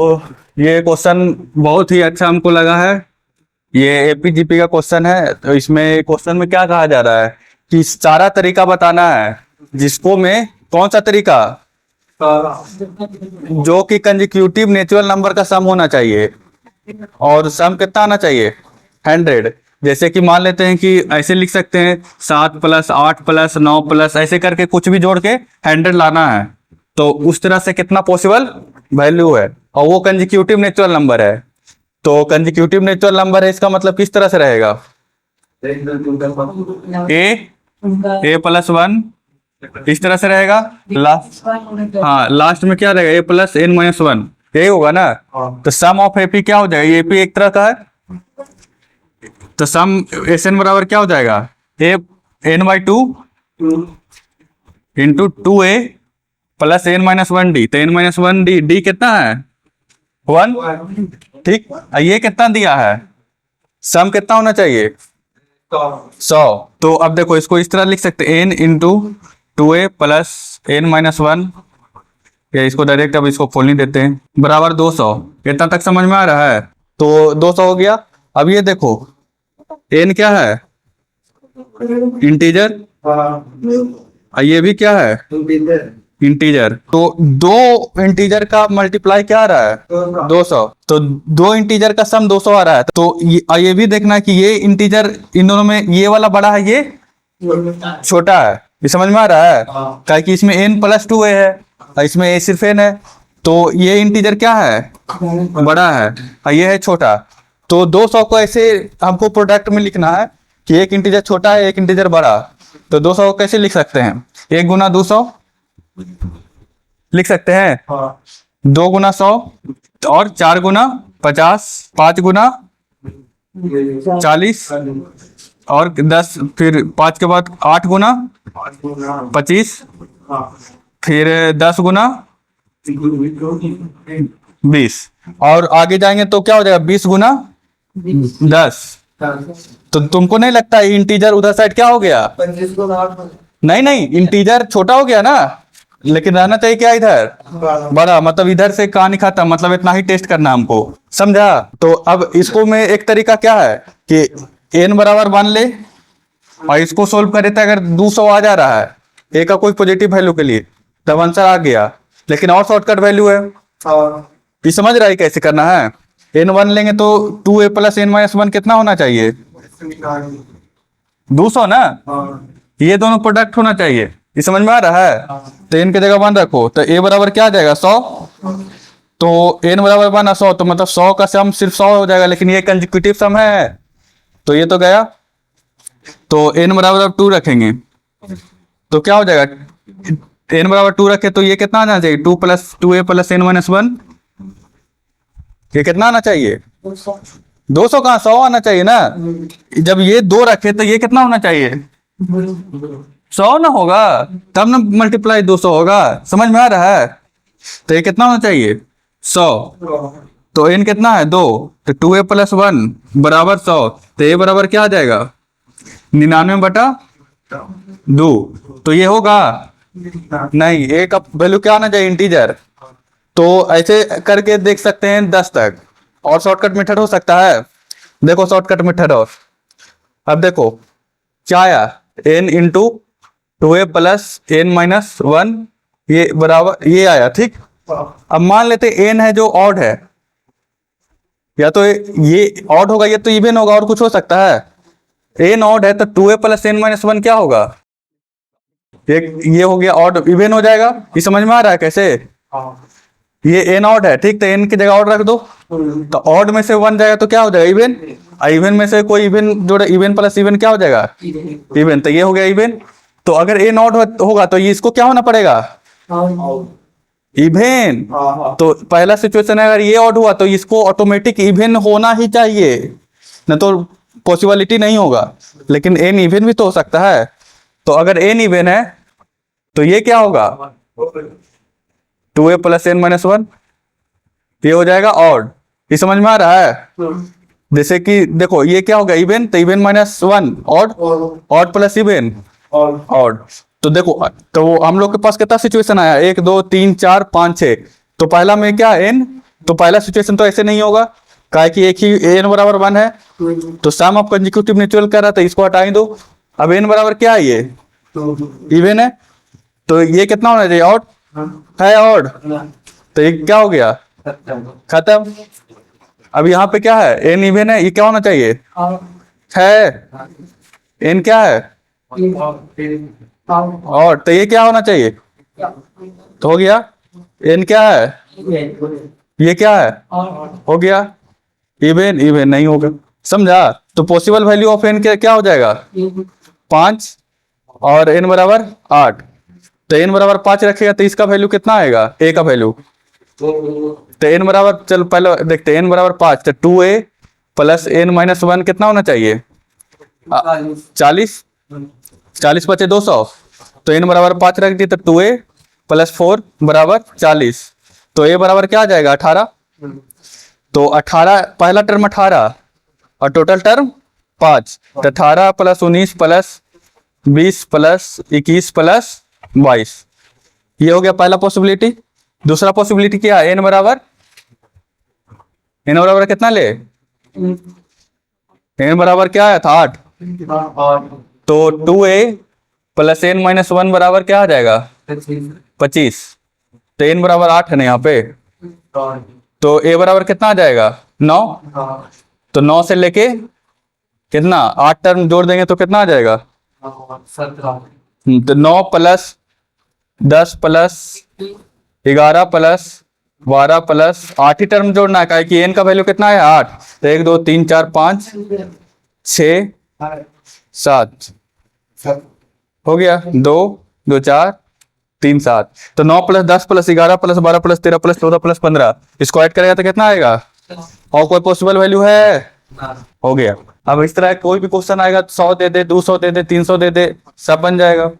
तो ये क्वेश्चन बहुत ही अच्छा हमको लगा है। ये एपीजीपी का क्वेश्चन है। तो इसमें क्वेश्चन में क्या कहा जा रहा है कि सारा तरीका बताना है, जिसको में कौन सा तरीका जो कि कंसेक्यूटिव नेचुरल नंबर का सम होना चाहिए। और सम कितना आना चाहिए 100। जैसे कि मान लेते हैं कि ऐसे लिख सकते हैं 7 प्लस 8 प्लस 9 प्लस ऐसे करके कुछ भी जोड़ के 100 लाना है। तो उस तरह से कितना पॉसिबल वैल्यू है, और वो कंसेक्यूटिव नेचुरल नंबर है। तो कंसेक्यूटिव नेचुरल नंबर है, इसका मतलब किस तरह से रहेगा, ए प्लस वन इस तरह से रहेगा। हाँ, लास्ट में क्या रहेगा, ए प्लस एन माइनस वन, यही होगा ना। तो सम ऑफ एपी क्या हो जाएगा, एपी एक तरह का है, तो सम एस एन बराबर क्या हो जाएगा, a n by two into 2a plus n minus one d. तो n minus one d, d कितना है 1, ठीक। ये कितना दिया है, सम कितना होना चाहिए 100। तो अब देखो इसको इस तरह लिख सकते हैं, n into 2a plus n minus one, या इसको डायरेक्ट अब इसको खोल नहीं देते हैं, बराबर 200। इतना तक समझ में आ रहा है। तो 200 हो गया। अब ये देखो एन क्या है, इंटीजर, ये भी क्या है इंटीजर। तो दो इंटीजर का मल्टीप्लाई क्या आ रहा है 200। तो दो इंटीजर का सम 200 आ रहा है। तो ये भी देखना कि ये इंटीजर इन दोनों में ये वाला बड़ा है, ये छोटा है। ये समझ में आ रहा है, क्या कि इसमें n प्लस 2a है और इसमें a सिर्फ n है। तो ये इंटीजर क्या है बड़ा है और ये है छोटा। तो 200 को ऐसे हमको प्रोडक्ट में लिखना है कि एक इंटीजर छोटा है एक इंटीजर बड़ा। तो 200 को कैसे लिख सकते हैं, 1 गुना 200 लिख सकते हैं, 2 गुना 100 और 4 गुना 50, 5 गुना 40 और 10, फिर 5 के बाद 8 गुना 25, फिर 10 गुना 20 और आगे जाएंगे तो क्या हो जाएगा 20 गुना 10। तो तुमको नहीं लगता इंटीजर उधर साइड क्या हो गया, नहीं नहीं इंटीजर छोटा हो गया ना, लेकिन रहना चाहिए क्या इधर बड़ा। मतलब इधर से कहानी खत्म, मतलब इतना ही टेस्ट करना हमको, समझा। तो अब इसको में एक तरीका क्या है कि n बराबर मान ले और इसको सोल्व करे तो अगर 200 आ जा रहा है a का कोई पॉजिटिव वैल्यू के लिए तब आंसर आ गया। लेकिन और शॉर्टकट वैल्यू है, ये समझ रहा है कैसे करना है। n1 लेंगे तो 2a plus n minus one कितना होना चाहिए 200 ना। ये दोनों प्रोडक्ट होना चाहिए, ये समझ में आ रहा है। तो n की जगह 1 रखो तो a बराबर क्या आ जाएगा 100। तो n बराबर 1 100, तो मतलब 100 का सम सिर्फ 100 हो जाएगा, लेकिन ये कंसेक्यूटिव सम है तो ये तो गया। तो n बराबर अब 2 रखेंगे तो क्या हो जाएगा, n बराबर 2 रखे तो ये कितना आना चाहिए 2 plus 2a plus n minus one, ये कितना आना चाहिए 200 कहाँ 100 आना चाहिए ना। जब ये 2 रखे तो ये कितना होना चाहिए 100 ना होगा, तब ना मल्टीप्लाई 200 होगा, समझ में आ रहा है। तो ये कितना होना चाहिए 100। तो n कितना है 2, तो 2a प्लस 1 बराबर 100। तो ये बराबर क्या आ जाएगा 99/2। तो ये होगा नहीं, a का वैल्यू क्या आना चाहिए इंटीजर। तो ऐसे करके देख सकते हैं 10 तक। और शॉर्टकट मेथड हो सकता है, देखो शॉर्टकट मेथड। और अब देखो क्या आया n into 2a plus n minus one, ये बराबर ये आया, ठीक। अब मान लेते n है जो ऑड है, या तो ये ऑड होगा ये तो इवन होगा, और कुछ हो सकता है। n ऑड है तो 2a plus n minus one क्या होगा, ये हो गया ऑड, इवन हो जाएगा। ये समझ में आ रहा है कैसे, ये n ऑड है, ठीक। तो n की जगह ऑड रख दो तो ऑड में से 1 जाएगा तो क्या हो जाएगा इवन, इवन में से कोई इवन जोड़े, इवन प्लस इवन क्या हो जाएगा इवन। तो ये हो गया इवन। तो अगर n ऑड होगा तो ये इसको क्या होना पड़ेगा इवन। तो पहला सिचुएशन है अगर ये ऑड हुआ तो इसको ऑटोमेटिक इवन होना ही चाहिए, न तो पॉसिबिलिटी नहीं होगा। लेकिन n इवन भी तो हो सकता है। तो अगर n इवन है तो ये क्या होगा 2a plus n minus one, ये हो जाएगा ऑड। ये समझ में आ रहा है। जैसे कि देखो ये क्या होगा इवन, तो even minus one odd, odd plus even odd. तो देखो तो हम लोग के पास कितना सिचुएशन आया 1 2 3 4 5 6। तो पहला में क्या n तो पहला सिचुएशन तो ऐसे नहीं होगा, काहे कि एक ही n बराबर 1 है, तो सम ऑफ कंसेक्यूटिव नेचुरल कर रहा था, इसको हटा ही दो। अब n बराबर क्या है, ये इवन है, तो ये कितना होना चाहिए, ऑड है, ऑड, तो ये क्या हो गया, खत्म। अब यहाँ पे क्या है, n इवन है, ये क्या होना चाहिए है, n क्या है ऑड, तो ये क्या होना चाहिए, तो हो गया। n क्या है, ये क्या है, हो गया, इवन इवन नहीं होगा, समझा। तो पॉसिबल वैल्यू ऑफ n क्या हो जाएगा 5 और n बराबर 8, तो n बराबर 5 रखेगा तो इसका वैल्यू कितना आएगा, a का वैल्यू, तो n बराबर, चल पहले देखते हैं, n बराबर 5, तो 2a प्लस n माइनस 1 कितना होना चाहिए 40, 40 बचे 200, तो n बराबर 5 रख दी, तो 2a प्लस 4 बराबर 40, तो a बराबर क्या आ जाएगा 18, तो 18 पहला टर्म 18 और टोटल टर्म 5, तो 18 प्लस 19 प्लस 20 प्लस 21 प्लस 22, ये हो गया पहला पॉसिबिलिटी। दूसरा पॉसिबिलिटी क्या है, n बराबर कितना ले, n बराबर क्या आया था 8, तो 2a प्लस n माइनस 1 बराबर क्या आ जाएगा 25, तो n बराबर 8 है ना यहाँ पे, तो a बराबर कितना आ जाएगा 9, तो 9 से लेके कितना 8 टर्म जोड़ देंगे तो कितना आ जाएगा, तो 9 प्लस 10 प्लस 11 प्लस 12 प्लस 8 ही टर्म जोड़ना है, कि n का वैल्यू कितना है 8, तो 1 2 3 4 5 6 7 हो गया, 2 2 4 3 7, तो 9 plus 10 plus 11 plus 12 plus 13 plus 14 plus 15, इसको ऐड करेगा तो कितना आएगा, और कोई पॉसिबल वैल्यू है, हो गया। अब इस तरह कोई भी क्वेश्चन आएगा, 100 दे दे, 200 दे दे, 300 दे दे, सब बन जाएगा।